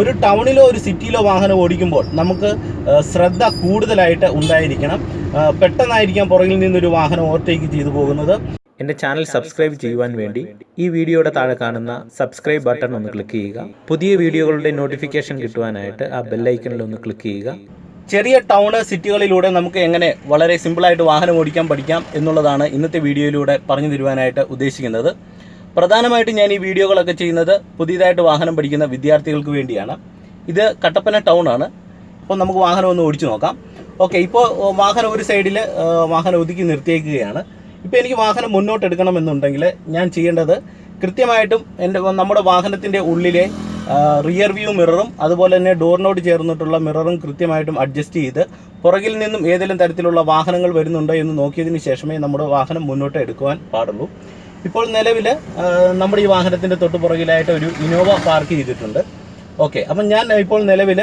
ഒരു ടൗണിലോ ഒരു സിറ്റിയിലോ വാഹനം ഓടിക്കുമ്പോൾ നമുക്ക് ശ്രദ്ധ കൂടുതലായിട്ട് ഉണ്ടായിരിക്കണം. പെട്ടെന്നായിരിക്കാം പുറകിൽ നിന്നൊരു വാഹനം ഓവർടേക്ക് ചെയ്തു പോകുന്നത്. എൻ്റെ ചാനൽ സബ്സ്ക്രൈബ് ചെയ്യുവാൻ വേണ്ടി ഈ വീഡിയോയുടെ താഴെ കാണുന്ന സബ്സ്ക്രൈബ് ബട്ടൺ ഒന്ന് ക്ലിക്ക് ചെയ്യുക. പുതിയ വീഡിയോകളുടെ നോട്ടിഫിക്കേഷൻ കിട്ടുവാനായിട്ട് ആ ബെല്ലൈക്കണിൽ ഒന്ന് ക്ലിക്ക് ചെയ്യുക. ചെറിയ ടൗണ് സിറ്റികളിലൂടെ നമുക്ക് എങ്ങനെ വളരെ സിമ്പിളായിട്ട് വാഹനം ഓടിക്കാൻ പഠിക്കാം എന്നുള്ളതാണ് ഇന്നത്തെ വീഡിയോയിലൂടെ പറഞ്ഞു തരുവാനായിട്ട് ഉദ്ദേശിക്കുന്നത്. പ്രധാനമായിട്ടും ഞാൻ ഈ വീഡിയോകളൊക്കെ ചെയ്യുന്നത് പുതിയതായിട്ട് വാഹനം പഠിക്കുന്ന വിദ്യാർത്ഥികൾക്ക് വേണ്ടിയാണ്. ഇത് കട്ടപ്പന ടൗൺ ആണ്. അപ്പോൾ നമുക്ക് വാഹനം ഒന്ന് ഓടിച്ചു നോക്കാം. ഓക്കെ, ഇപ്പോൾ വാഹനം ഒരു സൈഡിൽ വാഹനം ഒതുക്കി നിർത്തിയേക്കുകയാണ്. ഇപ്പോൾ എനിക്ക് വാഹനം മുന്നോട്ട് എടുക്കണമെന്നുണ്ടെങ്കിൽ ഞാൻ ചെയ്യേണ്ടത് കൃത്യമായിട്ടും നമ്മുടെ വാഹനത്തിൻ്റെ ഉള്ളിലെ റിയർ വ്യൂ മിററും അതുപോലെ തന്നെ ഡോറിനോട് ചേർന്നിട്ടുള്ള മിററും കൃത്യമായിട്ടും അഡ്ജസ്റ്റ് ചെയ്ത് പുറകിൽ നിന്നും ഏതെങ്കിലും തരത്തിലുള്ള വാഹനങ്ങൾ വരുന്നുണ്ടോ എന്ന് നോക്കിയതിന് ശേഷമേ നമ്മുടെ വാഹനം മുന്നോട്ട് എടുക്കുവാൻ പാടുള്ളൂ. ഇപ്പോൾ നിലവിൽ നമ്മുടെ ഈ വാഹനത്തിൻ്റെ തൊട്ട് പുറകിലായിട്ട് ഒരു ഇന്നോവ പാർക്ക് ചെയ്തിട്ടുണ്ട്. ഓക്കെ, അപ്പം ഞാൻ ഇപ്പോൾ നിലവിൽ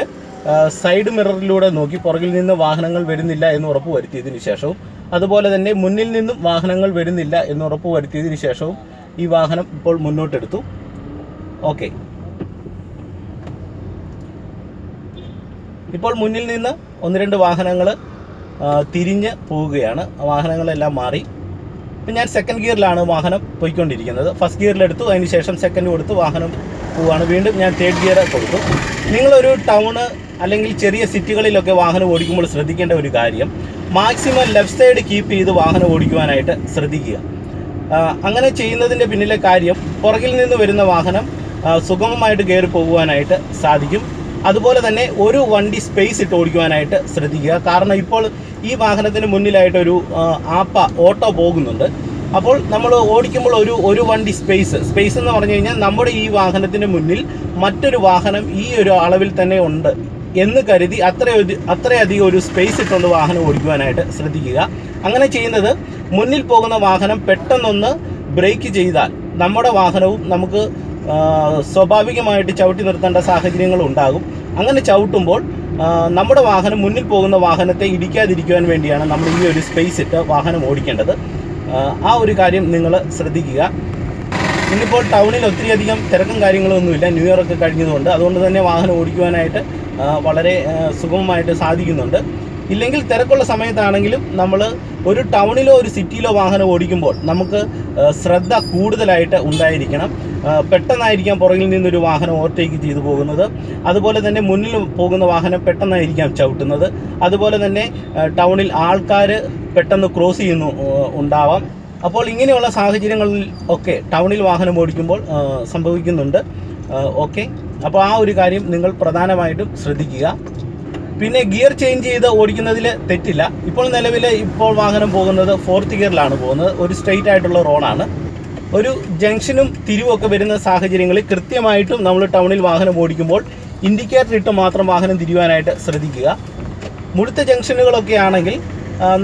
സൈഡ് മിററിലൂടെ നോക്കി പുറകിൽ നിന്ന് വാഹനങ്ങൾ വരുന്നില്ല എന്ന് ഉറപ്പ് വരുത്തിയതിന് ശേഷവും അതുപോലെ തന്നെ മുന്നിൽ നിന്നും വാഹനങ്ങൾ വരുന്നില്ല എന്ന് ഉറപ്പ് വരുത്തിയതിന് ശേഷവും ഈ വാഹനം ഇപ്പോൾ മുന്നോട്ടെടുത്തു. ഓക്കെ, ഇപ്പോൾ മുന്നിൽ നിന്ന് 1-2 വാഹനങ്ങൾ തിരിഞ്ഞ് പോവുകയാണ്. വാഹനങ്ങളെല്ലാം മാറി. ഇപ്പം ഞാൻ സെക്കൻഡ് ഗിയറിലാണ് വാഹനം പോയിക്കൊണ്ടിരിക്കുന്നത്. ഫസ്റ്റ് ഗിയറിലെടുത്തു, അതിന് ശേഷം സെക്കൻഡ് കൊടുത്ത് വാഹനം പോവുകയാണ്. വീണ്ടും ഞാൻ തേർഡ് ഗിയർ കൊടുത്തു. നിങ്ങളൊരു ടൗണ് അല്ലെങ്കിൽ ചെറിയ സിറ്റികളിലൊക്കെ വാഹനം ഓടിക്കുമ്പോൾ ശ്രദ്ധിക്കേണ്ട ഒരു കാര്യം, മാക്സിമം ലെഫ്റ്റ് സൈഡ് കീപ്പ് ചെയ്ത് വാഹനം ഓടിക്കുവാനായിട്ട് ശ്രദ്ധിക്കുക. അങ്ങനെ ചെയ്യുന്നതിൻ്റെ പിന്നിലെ കാര്യം, പുറകിൽ നിന്ന് വരുന്ന വാഹനം സുഗമമായിട്ട് കയറി പോകുവാനായിട്ട് സാധിക്കും. അതുപോലെ തന്നെ ഒരു വണ്ടി സ്പേസ് ഇട്ട് ഓടിക്കുവാനായിട്ട് ശ്രദ്ധിക്കുക. കാരണം ഇപ്പോൾ ഈ വാഹനത്തിന് മുന്നിലായിട്ടൊരു ഓട്ടോ പോകുന്നുണ്ട്. അപ്പോൾ നമ്മൾ ഓടിക്കുമ്പോൾ ഒരു വണ്ടി സ്പേസ് എന്ന് പറഞ്ഞു കഴിഞ്ഞാൽ നമ്മുടെ ഈ വാഹനത്തിന് മുന്നിൽ മറ്റൊരു വാഹനം ഈ ഒരു അളവിൽ തന്നെ ഉണ്ട് എന്ന് കരുതി അത്രയധികം ഒരു സ്പേസ് ഇട്ടുകൊണ്ട് വാഹനം ഓടിക്കുവാനായിട്ട് ശ്രദ്ധിക്കുക. അങ്ങനെ ചെയ്യുന്നത് മുന്നിൽ പോകുന്ന വാഹനം പെട്ടെന്നൊന്ന് ബ്രേക്ക് ചെയ്താൽ നമ്മുടെ വാഹനവും നമുക്ക് സ്വാഭാവികമായിട്ട് ചവിട്ടി നിർത്തേണ്ട സാഹചര്യങ്ങൾ ഉണ്ടാകും. അങ്ങനെ ചവിട്ടുമ്പോൾ നമ്മുടെ വാഹനം മുന്നിൽ പോകുന്ന വാഹനത്തെ ഇടിക്കാതിരിക്കുവാൻ വേണ്ടിയാണ് നമ്മൾ ഈ ഒരു സ്പേസ് ഇട്ട് വാഹനം ഓടിക്കേണ്ടത്. ആ ഒരു കാര്യം നിങ്ങൾ ശ്രദ്ധിക്കുക. ഇന്നിപ്പോൾ ടൗണിൽ ഒത്തിരിയധികം തിരക്കും കാര്യങ്ങളൊന്നുമില്ല, ന്യൂ ഇയർ ഒക്കെ കഴിഞ്ഞതുകൊണ്ട്. അതുകൊണ്ട് തന്നെ വാഹനം ഓടിക്കുവാനായിട്ട് വളരെ സുഗമമായിട്ട് സാധിക്കുന്നുണ്ട്. ഇല്ലെങ്കിൽ തിരക്കുള്ള സമയത്താണെങ്കിലും നമ്മൾ ഒരു ടൗണിലോ ഒരു സിറ്റിയിലോ വാഹനം ഓടിക്കുമ്പോൾ നമുക്ക് ശ്രദ്ധ കൂടുതലായിട്ട് ഉണ്ടായിരിക്കണം. പെട്ടെന്നായിരിക്കാം പുറകിൽ നിന്നൊരു വാഹനം ഓവർടേക്ക് ചെയ്തു പോകുന്നത്. അതുപോലെ തന്നെ മുന്നിൽ പോകുന്ന വാഹനം പെട്ടെന്നായിരിക്കാം ചവിട്ടുന്നത്. അതുപോലെ തന്നെ ടൗണിൽ ആൾക്കാർ പെട്ടെന്ന് ക്രോസ് ചെയ്യുന്നു ഉണ്ടാവാം. അപ്പോൾ ഇങ്ങനെയുള്ള സാഹചര്യങ്ങളിൽ ഒക്കെ ടൗണിൽ വാഹനം ഓടിക്കുമ്പോൾ സംഭവിക്കുന്നുണ്ട്. ഓക്കെ, അപ്പോൾ ആ ഒരു കാര്യം നിങ്ങൾ പ്രധാനമായിട്ടും ശ്രദ്ധിക്കുക. പിന്നെ ഗിയർ ചേഞ്ച് ചെയ്ത് ഓടിക്കുന്നതിൽ തെറ്റില്ല. ഇപ്പോൾ വാഹനം പോകുന്നത് 4th ഗിയറിലാണ് പോകുന്നത്. ഒരു സ്ട്രെയിറ്റ് ആയിട്ടുള്ള റോഡാണ്. ഒരു ജംഗ്ഷനും തിരിവൊക്കെ വരുന്ന സാഹചര്യങ്ങളിൽ കൃത്യമായിട്ടും നമ്മൾ ടൗണിൽ വാഹനം ഓടിക്കുമ്പോൾ ഇൻഡിക്കേറ്റർ ഇട്ട് മാത്രം വാഹനം തിരിയുവാനായിട്ട് ശ്രദ്ധിക്കുക. മുഴുത്ത ജംഗ്ഷനുകളൊക്കെ ആണെങ്കിൽ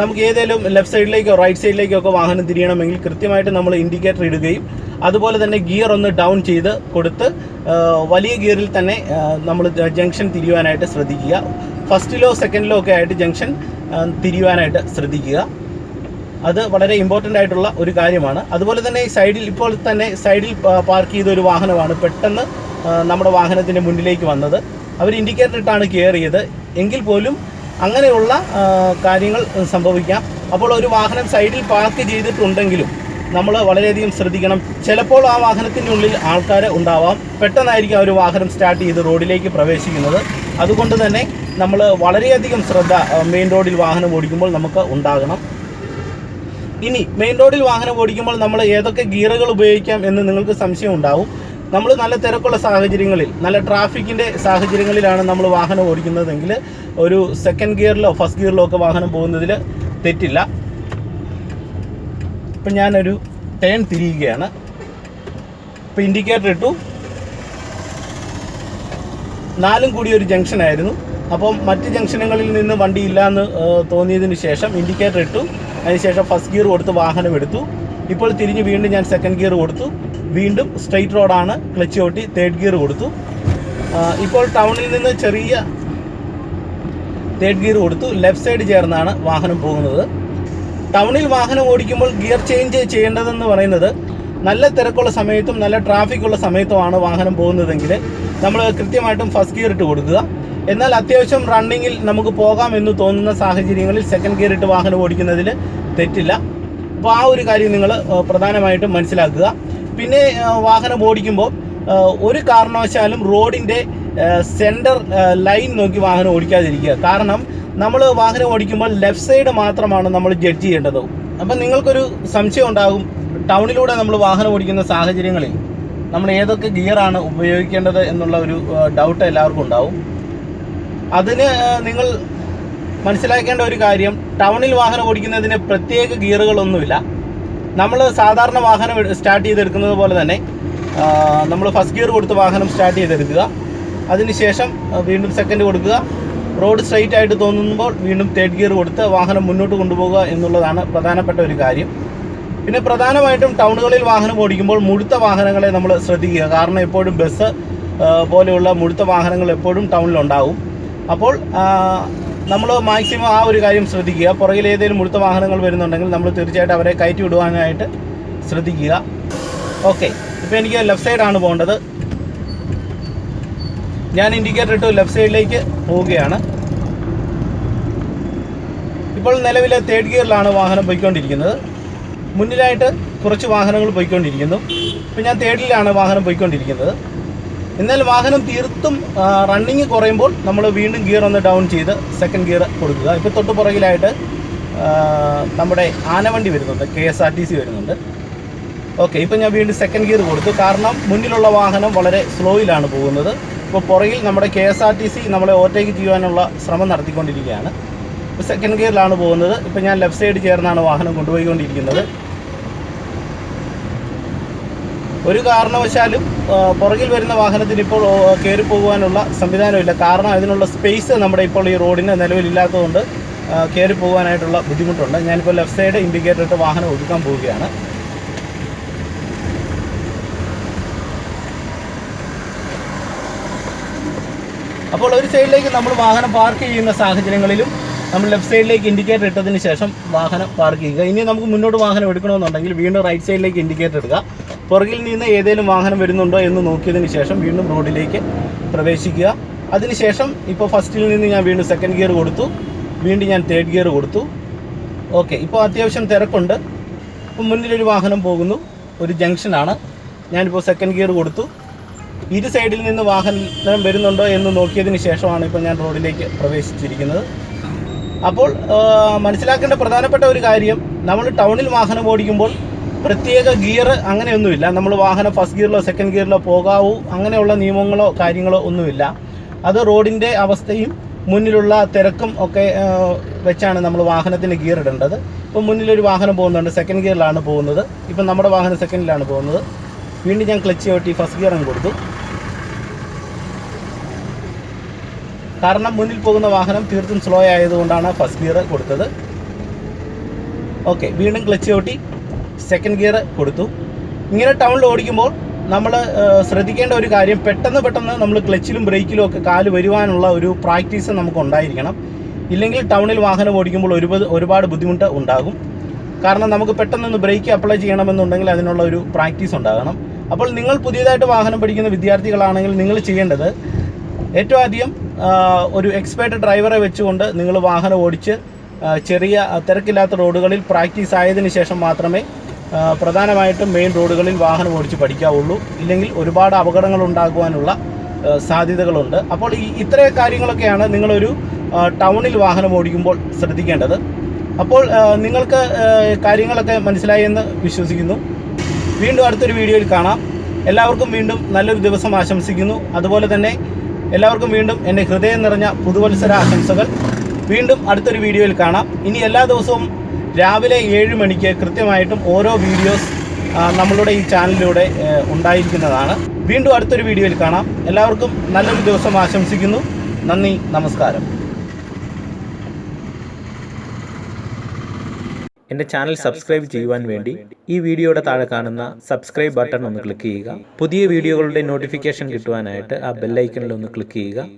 നമുക്ക് ഏതെങ്കിലും ലെഫ്റ്റ് സൈഡിലേക്കോ റൈറ്റ് സൈഡിലേക്കോ ഒക്കെ വാഹനം തിരിയണമെങ്കിൽ കൃത്യമായിട്ട് നമ്മൾ ഇൻഡിക്കേറ്റർ ഇടുകയും അതുപോലെ തന്നെ ഗിയർ ഒന്ന് ഡൗൺ ചെയ്ത് കൊടുത്ത് വലിയ ഗിയറിൽ തന്നെ നമ്മൾ ജംഗ്ഷൻ തിരിയുവാനായിട്ട് ശ്രദ്ധിക്കുക. ഫസ്റ്റിലോ സെക്കൻഡിലോ ഒക്കെ ആയിട്ട് ജംഗ്ഷൻ തിരിയുവാനായിട്ട് ശ്രദ്ധിക്കുക. അത് വളരെ ഇമ്പോർട്ടൻ്റ് ആയിട്ടുള്ള ഒരു കാര്യമാണ്. അതുപോലെ തന്നെ ഇപ്പോൾ സൈഡിൽ പാർക്ക് ചെയ്ത ഒരു വാഹനമാണ് പെട്ടെന്ന് നമ്മുടെ വാഹനത്തിൻ്റെ മുന്നിലേക്ക് വന്നത്. അവർ ഇൻഡിക്കേറ്റർ ഇട്ടാണ് കയറിയത്. എങ്കിൽ പോലും അങ്ങനെയുള്ള കാര്യങ്ങൾ സംഭവിക്കാം. അപ്പോൾ ഒരു വാഹനം സൈഡിൽ പാർക്ക് ചെയ്തിട്ടുണ്ടെങ്കിലും നമ്മൾ വളരെയധികം ശ്രദ്ധിക്കണം. ചിലപ്പോൾ ആ വാഹനത്തിൻ്റെ ഉള്ളിൽ ആൾക്കാർ ഉണ്ടാവാം. പെട്ടെന്നായിരിക്കും ആ ഒരു വാഹനം സ്റ്റാർട്ട് ചെയ്ത് റോഡിലേക്ക് പ്രവേശിക്കുന്നത്. അതുകൊണ്ട് തന്നെ നമ്മൾ വളരെയധികം ശ്രദ്ധ മെയിൻ റോഡിൽ വാഹനം ഓടിക്കുമ്പോൾ നമുക്ക് ഉണ്ടാകണം. ഇനി മെയിൻ റോഡിൽ വാഹനം ഓടിക്കുമ്പോൾ നമ്മൾ ഏതൊക്കെ ഗിയറുകൾ ഉപയോഗിക്കാം എന്ന് നിങ്ങൾക്ക് സംശയം ഉണ്ടാവും. നമ്മൾ നല്ല തിരക്കുള്ള സാഹചര്യങ്ങളിൽ, നല്ല ട്രാഫിക്കിൻ്റെ സാഹചര്യങ്ങളിലാണ് നമ്മൾ വാഹനം ഓടിക്കുന്നതെങ്കിൽ ഒരു സെക്കൻഡ് ഗിയറിലോ ഫസ്റ്റ് ഗിയറിലോ ഒക്കെ വാഹനം പോകുന്നതിൽ തെറ്റില്ല. ഇപ്പം ഞാനൊരു ടേൺ തിരിയുകയാണ്. ഇപ്പോൾ ഇൻഡിക്കേറ്റർ ഇട്ടു. 4 കൂടി ഒരു ജംഗ്ഷനായിരുന്നു. അപ്പം മറ്റ് ജംഗ്ഷനുകളിൽ നിന്ന് വണ്ടിയില്ല എന്ന് തോന്നിയതിന് ശേഷം ഇൻഡിക്കേറ്റർ ഇട്ടു. അതിനുശേഷം ഫസ്റ്റ് ഗിയർ കൊടുത്ത് വാഹനം എടുത്തു. ഇപ്പോൾ തിരിഞ്ഞ് വീണ്ടും ഞാൻ സെക്കൻഡ് ഗിയർ കൊടുത്തു. വീണ്ടും സ്ട്രെയിറ്റ് റോഡാണ്, ക്ലച്ച് ചവിട്ടി തേർഡ് ഗിയർ കൊടുത്തു. ഇപ്പോൾ ടൗണിൽ നിന്ന് ചെറിയ തേർഡ് ഗിയർ കൊടുത്തു. ലെഫ്റ്റ് സൈഡ് ചേർന്നാണ് വാഹനം പോകുന്നത്. ടൗണിൽ വാഹനം ഓടിക്കുമ്പോൾ ഗിയർ ചേഞ്ച് ചെയ്യേണ്ടതെന്ന് പറയുന്നത് നല്ല തിരക്കുള്ള സമയത്തും നല്ല ട്രാഫിക്കുള്ള സമയത്തുമാണ് വാഹനം പോകുന്നതെങ്കിൽ നമ്മൾ കൃത്യമായിട്ടും ഫസ്റ്റ് ഗിയർ ഇട്ട് കൊടുക്കുക. എന്നാൽ അത്യാവശ്യം റണ്ണിങ്ങിൽ നമുക്ക് പോകാം എന്ന് തോന്നുന്ന സാഹചര്യങ്ങളിൽ സെക്കൻഡ് ഗിയർ ഇട്ട് വാഹനം ഓടിക്കുന്നതിൽ തെറ്റില്ല. അപ്പോൾ ആ ഒരു കാര്യം നിങ്ങൾ പ്രധാനമായിട്ടും മനസ്സിലാക്കുക. പിന്നെ വാഹനം ഓടിക്കുമ്പോൾ ഒരു കാരണവശാലും റോഡിൻ്റെ സെൻറ്റർ ലൈൻ നോക്കി വാഹനം ഓടിക്കാതിരിക്കുക. കാരണം നമ്മൾ വാഹനം ഓടിക്കുമ്പോൾ ലെഫ്റ്റ് സൈഡ് മാത്രമാണ് നമ്മൾ ജഡ്ജ് ചെയ്യേണ്ടത്. അപ്പം നിങ്ങൾക്കൊരു സംശയം ഉണ്ടാകും, ടൗണിലൂടെ നമ്മൾ വാഹനം ഓടിക്കുന്ന സാഹചര്യങ്ങളിൽ നമ്മൾ ഏതൊക്കെ ഗിയറാണ് ഉപയോഗിക്കേണ്ടത് എന്നുള്ള ഒരു ഡൗട്ട് എല്ലാവർക്കും ഉണ്ടാവും. അതിന് നിങ്ങൾ മനസ്സിലാക്കേണ്ട ഒരു കാര്യം, ടൗണിൽ വാഹനം ഓടിക്കുന്നതിന് പ്രത്യേക ഗിയറുകളൊന്നുമില്ല. നമ്മൾ സാധാരണ വാഹനം സ്റ്റാർട്ട് ചെയ്തെടുക്കുന്നത് പോലെ തന്നെ നമ്മൾ ഫസ്റ്റ് ഗിയർ കൊടുത്ത് വാഹനം സ്റ്റാർട്ട് ചെയ്തെടുക്കുക. അതിനുശേഷം വീണ്ടും സെക്കൻഡ് കൊടുക്കുക. റോഡ് സ്ട്രൈറ്റ് ആയിട്ട് തോന്നുമ്പോൾ വീണ്ടും തേർഡ് ഗിയർ കൊടുത്ത് വാഹനം മുന്നോട്ട് കൊണ്ടുപോകുക എന്നുള്ളതാണ് പ്രധാനപ്പെട്ട ഒരു കാര്യം. പിന്നെ പ്രധാനമായിട്ടും ടൗണുകളിൽ വാഹനം ഓടിക്കുമ്പോൾ മുഴുത്ത വാഹനങ്ങളെ നമ്മൾ ശ്രദ്ധിക്കുക. കാരണം എപ്പോഴും ബസ് പോലെയുള്ള മുഴുത്ത വാഹനങ്ങൾ എപ്പോഴും ടൗണിലുണ്ടാവും. അപ്പോൾ നമ്മൾ മാക്സിമം ആ ഒരു കാര്യം ശ്രദ്ധിക്കുക. പുറകിൽ ഏതെങ്കിലും മുഴുത്ത വാഹനങ്ങൾ വരുന്നുണ്ടെങ്കിൽ നമ്മൾ തീർച്ചയായിട്ടും അവരെ കയറ്റി വിടുവാനായിട്ട് ശ്രദ്ധിക്കുക. ഓക്കെ, ഇപ്പോൾ എനിക്ക് ലെഫ്റ്റ് സൈഡാണ് പോകേണ്ടത്. ഞാൻ ഇൻഡിക്കേറ്റർ ഇട്ട് ലെഫ്റ്റ് സൈഡിലേക്ക് പോവുകയാണ്. ഇപ്പോൾ നിലവിലെ തേർഡ് ഗിയറിലാണ് വാഹനം പോയിക്കൊണ്ടിരിക്കുന്നത്. മുന്നിലായിട്ട് കുറച്ച് വാഹനങ്ങൾ പോയിക്കൊണ്ടിരിക്കുന്നു. ഇപ്പോൾ ഞാൻ തേർഡിലാണ് വാഹനം പോയിക്കൊണ്ടിരിക്കുന്നത്. എന്നാൽ വാഹനം തീർത്തും റണ്ണിങ് കുറയുമ്പോൾ നമ്മൾ വീണ്ടും ഗിയർ ഒന്ന് ഡൗൺ ചെയ്ത് സെക്കൻഡ് ഗിയർ കൊടുക്കുക. ഇപ്പോൾ തൊട്ട് പുറകിലായിട്ട് നമ്മുടെ ആനവണ്ടി വരുന്നുണ്ട്, KSRTC വരുന്നുണ്ട്. ഓക്കെ, ഇപ്പോൾ ഞാൻ വീണ്ടും സെക്കൻഡ് ഗിയർ കൊടുത്തു. കാരണം മുന്നിലുള്ള വാഹനം വളരെ സ്ലോയിലാണ് പോകുന്നത്. ഇപ്പോൾ പുറകിൽ നമ്മുടെ KSRTC നമ്മളെ ഓവർടേക്ക് ചെയ്യാനുള്ള ശ്രമം നടത്തിക്കൊണ്ടിരിക്കുകയാണ്. ഇപ്പോൾ സെക്കൻഡ് ഗിയറിലാണ് പോകുന്നത്. ഇപ്പോൾ ഞാൻ ലെഫ്റ്റ് സൈഡ് ചേർന്നാണ് വാഹനം കൊണ്ടുപോയിക്കൊണ്ടിരിക്കുന്നത്. ഒരു കാരണവശാലും പുറകിൽ വരുന്ന വാഹനത്തിന് ഇപ്പോൾ കയറി പോകുവാനുള്ള സംവിധാനമില്ല. കാരണം അതിനുള്ള സ്പേസ് നമ്മുടെ ഇപ്പോൾ ഈ റോഡിന് നിലവിലില്ലാത്തതുകൊണ്ട് കയറി പോകാനായിട്ടുള്ള ബുദ്ധിമുട്ടുണ്ട്. ഞാനിപ്പോൾ ലെഫ്റ്റ് സൈഡ് ഇൻഡിക്കേറ്റർ ഇട്ട് വാഹനം ഒതുക്കാൻ പോവുകയാണ്. അപ്പോൾ ഒരു സൈഡിലേക്ക് നമ്മൾ വാഹനം പാർക്ക് ചെയ്യുന്ന സാഹചര്യങ്ങളിലും നമ്മൾ ലെഫ്റ്റ് സൈഡിലേക്ക് ഇൻഡിക്കേറ്റർ ഇട്ടതിന് ശേഷം വാഹനം പാർക്ക് ചെയ്യുക. ഇനി നമുക്ക് മുന്നോട്ട് വാഹനം എടുക്കണമെന്നുണ്ടെങ്കിൽ വീണ്ടും റൈറ്റ് സൈഡിലേക്ക് ഇൻഡിക്കേറ്റർ ഇടുക. പുറകിൽ നിന്ന് ഏതെങ്കിലും വാഹനം വരുന്നുണ്ടോ എന്ന് നോക്കിയതിന് ശേഷം വീണ്ടും റോഡിലേക്ക് പ്രവേശിക്കുക. അതിനുശേഷം ഇപ്പോൾ ഫസ്റ്റിൽ നിന്ന് ഞാൻ വീണ്ടും സെക്കൻഡ് ഗിയർ കൊടുത്തു, വീണ്ടും ഞാൻ തേർഡ് ഗിയർ കൊടുത്തു. ഓക്കെ, ഇപ്പോൾ അത്യാവശ്യം തിരക്കുണ്ട്. ഇപ്പം മുന്നിലൊരു വാഹനം പോകുന്നു, ഒരു ജംഗ്ഷനാണ്. ഞാനിപ്പോൾ സെക്കൻഡ് ഗിയർ കൊടുത്തു. ഇരു സൈഡിൽ നിന്ന് വാഹനം വരുന്നുണ്ടോ എന്ന് നോക്കിയതിന് ശേഷമാണ് ഇപ്പോൾ ഞാൻ റോഡിലേക്ക് പ്രവേശിച്ചിരിക്കുന്നത്. അപ്പോൾ മനസ്സിലാക്കേണ്ട പ്രധാനപ്പെട്ട ഒരു കാര്യം, നമ്മൾ ടൗണിൽ വാഹനം ഓടിക്കുമ്പോൾ പ്രത്യേക ഗിയർ അങ്ങനെയൊന്നുമില്ല. നമ്മൾ വാഹനം ഫസ്റ്റ് ഗിയറിലോ സെക്കൻഡ് ഗിയറിലോ പോകാവൂ അങ്ങനെയുള്ള നിയമങ്ങളോ കാര്യങ്ങളോ ഒന്നുമില്ല. അത് റോഡിൻ്റെ അവസ്ഥയും മുന്നിലുള്ള തിരക്കും ഒക്കെ വെച്ചാണ് നമ്മൾ വാഹനത്തിന് ഗിയർ ഇടേണ്ടത്. ഇപ്പോൾ മുന്നിലൊരു വാഹനം പോകുന്നുണ്ട്, സെക്കൻഡ് ഗിയറിലാണ് പോകുന്നത്. ഇപ്പം നമ്മുടെ വാഹനം സെക്കൻഡിലാണ് പോകുന്നത്. വീണ്ടും ഞാൻ ക്ലച്ച് ചവിട്ടി ഫസ്റ്റ് ഗിയർ അങ്ങ് കൊടുത്തു. കാരണം മുന്നിൽ പോകുന്ന വാഹനം തീർത്തും സ്ലോ ആയതുകൊണ്ടാണ് ഫസ്റ്റ് ഗിയർ കൊടുത്തത്. ഓക്കെ, വീണ്ടും ക്ലച്ച് ചവിട്ടി സെക്കൻഡ് ഗിയർ കൊടുത്തു. ഇങ്ങനെ ടൗണിൽ ഓടിക്കുമ്പോൾ നമ്മൾ ശ്രദ്ധിക്കേണ്ട ഒരു കാര്യം, പെട്ടെന്ന് നമ്മൾ ക്ലച്ചിലും ബ്രേക്കിലും ഒക്കെ കാല് വരുവാനുള്ള ഒരു പ്രാക്ടീസ് നമുക്ക് ഉണ്ടായിരിക്കണം. ഇല്ലെങ്കിൽ ടൗണിൽ വാഹനം ഓടിക്കുമ്പോൾ ഒരുപാട് ബുദ്ധിമുട്ട് ഉണ്ടാകും. കാരണം നമുക്ക് പെട്ടെന്നൊന്ന് ബ്രേക്ക് അപ്ലൈ ചെയ്യണമെന്നുണ്ടെങ്കിൽ അതിനുള്ള ഒരു പ്രാക്ടീസ് ഉണ്ടാകണം. അപ്പോൾ നിങ്ങൾ പുതിയതായിട്ട് വാഹനം പഠിക്കുന്ന വിദ്യാർത്ഥികളാണെങ്കിൽ നിങ്ങൾ ചെയ്യേണ്ടത്, ഏറ്റവും ആദ്യം ഒരു എക്സ്പേർട്ട് ഡ്രൈവറെ വെച്ചുകൊണ്ട് നിങ്ങൾ വാഹനം ഓടിച്ച് ചെറിയ തിരക്കില്ലാത്ത റോഡുകളിൽ പ്രാക്ടീസ് ആയതിനു ശേഷം മാത്രമേ പ്രധാനമായിട്ടും മെയിൻ റോഡുകളിൽ വാഹനം ഓടിച്ച് പഠിക്കാവുള്ളൂ. ഇല്ലെങ്കിൽ ഒരുപാട് അപകടങ്ങൾ ഉണ്ടാകുവാനുള്ള സാധ്യതകളുണ്ട്. അപ്പോൾ ഇത്രയും കാര്യങ്ങളൊക്കെയാണ് നിങ്ങളൊരു ടൗണിൽ വാഹനം ഓടിക്കുമ്പോൾ ശ്രദ്ധിക്കേണ്ടത്. അപ്പോൾ നിങ്ങൾക്ക് കാര്യങ്ങളൊക്കെ മനസ്സിലായി എന്ന് വിശ്വസിക്കുന്നു. വീണ്ടും അടുത്തൊരു വീഡിയോയിൽ കാണാം. എല്ലാവർക്കും വീണ്ടും നല്ലൊരു ദിവസം ആശംസിക്കുന്നു. അതുപോലെ തന്നെ എല്ലാവർക്കും വീണ്ടും എൻ്റെ ഹൃദയം നിറഞ്ഞ പുതുവത്സര ആശംസകൾ. വീണ്ടും അടുത്തൊരു വീഡിയോയിൽ കാണാം. ഇനി എല്ലാ ദിവസവും രാവിലെ 7 മണിക്ക് കൃത്യമായിട്ടും ഓരോ വീഡിയോസ് നമ്മളുടെ ഈ ചാനലിലൂടെ ഉണ്ടായിരിക്കുന്നതാണ്. വീണ്ടും അടുത്തൊരു വീഡിയോയിൽ കാണാം. എല്ലാവർക്കും നല്ലൊരു ദിവസം ആശംസിക്കുന്നു. നന്ദി, നമസ്കാരം. എൻ്റെ ചാനൽ സബ്സ്ക്രൈബ് ചെയ്യുവാൻ വേണ്ടി ഈ വീഡിയോയുടെ താഴെ കാണുന്ന സബ്സ്ക്രൈബ് ബട്ടൺ ഒന്ന് ക്ലിക്ക് ചെയ്യുക. പുതിയ വീഡിയോകളുടെ നോട്ടിഫിക്കേഷൻ കിട്ടുവാനായിട്ട് ആ ബെല്ലൈക്കണിൽ ഒന്ന് ക്ലിക്ക് ചെയ്യുക.